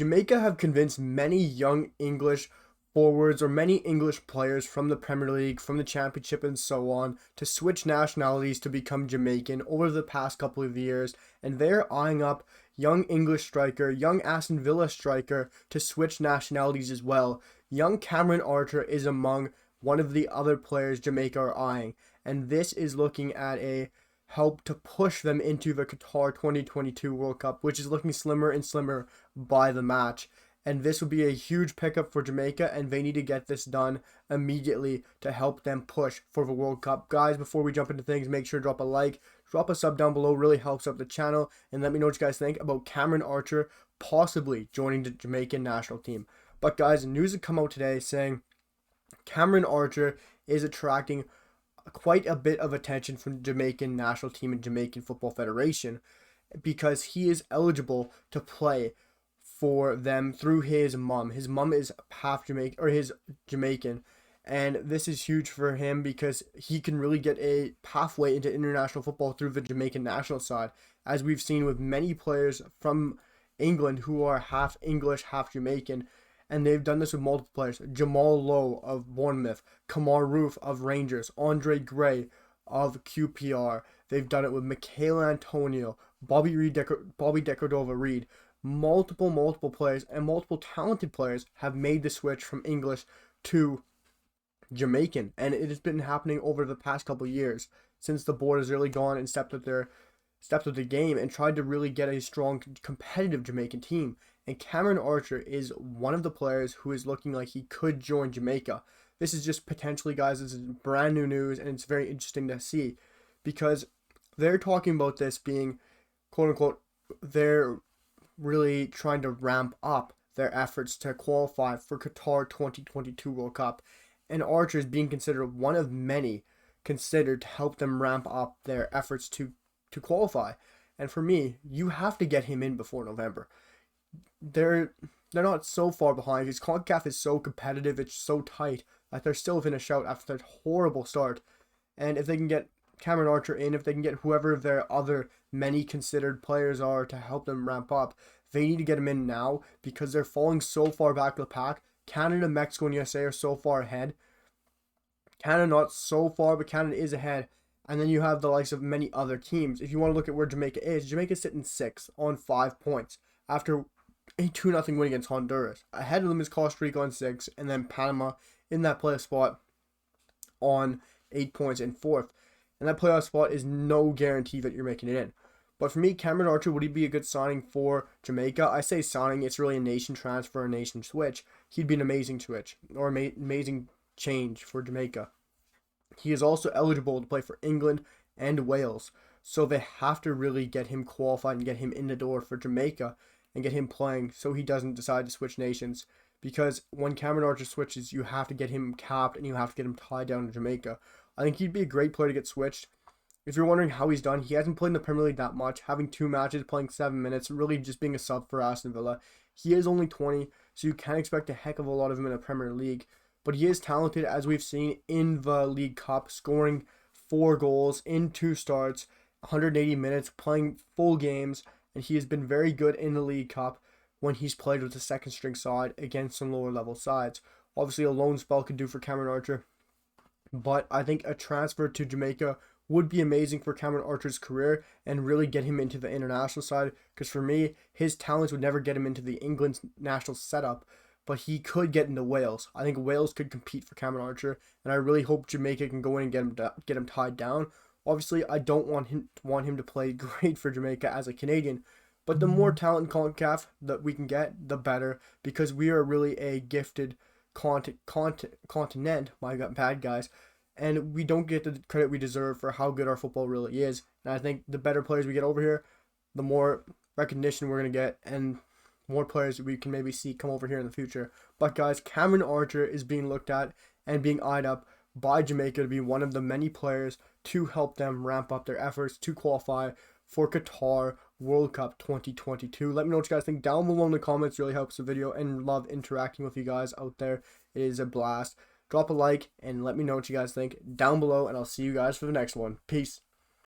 Jamaica have convinced many young English forwards or many English players from the Premier League, from the Championship, and so on to switch nationalities to become Jamaican over the past couple of years, and they're eyeing up young English striker, young Aston Villa striker to switch nationalities as well. Young Cameron Archer is among one of the other players Jamaica are eyeing, and this is looking at a help to push them into the Qatar 2022 World Cup, which is looking slimmer and slimmer by the match. And this would be a huge pickup for Jamaica, and they need to get this done immediately to help them push for the World Cup. Guys, before we jump into things, make sure to drop a like, drop a sub down below, really helps out the channel, and let me know what you guys think about Cameron Archer possibly joining the Jamaican national team. But guys, news had come out today saying Cameron Archer is attracting quite a bit of attention from the Jamaican national team and Jamaican Football Federation because he is eligible to play for them through his mom. His mom is half Jamaican, or his Jamaican, and this is huge for him because he can really get a pathway into international football through the Jamaican national side, as we've seen with many players from England who are half English, half Jamaican. And they've done this with multiple players. Jamal Lowe of Bournemouth, Kamar Roof of Rangers, Andre Gray of QPR. They've done it with Michael Antonio, Bobby Decordova-Reid. Multiple players and multiple talented players have made the switch from English to Jamaican. And it has been happening over the past couple of years since the board has really gone and stepped up the game and tried to really get a strong competitive Jamaican team. And Cameron Archer is one of the players who is looking like he could join Jamaica. This is just potentially, guys, this is brand new news, and it's very interesting to see because they're talking about this being, quote unquote, they're really trying to ramp up their efforts to qualify for Qatar 2022 World Cup. And Archer is being considered one of many considered to help them ramp up their efforts to qualify. And for me, you have to get him in before November. They're not so far behind because CONCACAF is so competitive, it's so tight that they're still within a shout after that horrible start. And if they can get Cameron Archer in, if they can get whoever their other many considered players are to help them ramp up, they need to get them in now because they're falling so far back to the pack. Canada, Mexico, and USA are so far ahead. Canada not so far, but Canada is ahead. And then you have the likes of many other teams. If you want to look at where Jamaica is, Jamaica's sitting 6th on 5 points after a 2-0 win against Honduras. Ahead of them is Costa Rica on 6, and then Panama in that playoff spot on 8 points in 4th. And that playoff spot is no guarantee that you're making it in. But for me, Cameron Archer, would he be a good signing for Jamaica? I say signing, it's really a nation transfer, a nation switch. He'd be an amazing switch, or amazing change for Jamaica. He is also eligible to play for England and Wales. So they have to really get him qualified and get him in the door for Jamaica and get him playing so he doesn't decide to switch nations. Because when Cameron Archer switches, you have to get him capped and you have to get him tied down to Jamaica. I think he'd be a great player to get switched. If you're wondering how he's done, he hasn't played in the Premier League that much, having 2 matches, playing 7 minutes, really just being a sub for Aston Villa. He is only 20, so you can't expect a heck of a lot of him in the Premier League. But he is talented, as we've seen in the League Cup, scoring 4 goals in 2 starts, 180 minutes, playing full games, and he has been very good in the League Cup when he's played with the second string side against some lower level sides. Obviously, a loan spell could do for Cameron Archer, but I think a transfer to Jamaica would be amazing for Cameron Archer's career and really get him into the international side, because for me, his talents would never get him into the England national setup, but he could get into Wales. I think Wales could compete for Cameron Archer, and I really hope Jamaica can go in and get him tied down. Obviously, I don't want him to play great for Jamaica as a Canadian, but the more talent in CONCACAF that we can get, the better, because we are really a gifted continent, my bad guys, and we don't get the credit we deserve for how good our football really is. And I think the better players we get over here, the more recognition we're going to get, and more players we can maybe see come over here in the future. But guys, Cameron Archer is being looked at and being eyed up by Jamaica to be one of the many players to help them ramp up their efforts to qualify for Qatar World Cup 2022. Let me know what you guys think down below in the comments. Really helps the video, and love interacting with you guys out there. It is a blast. Drop a like and let me know what you guys think down below, and I'll see you guys for the next one. Peace.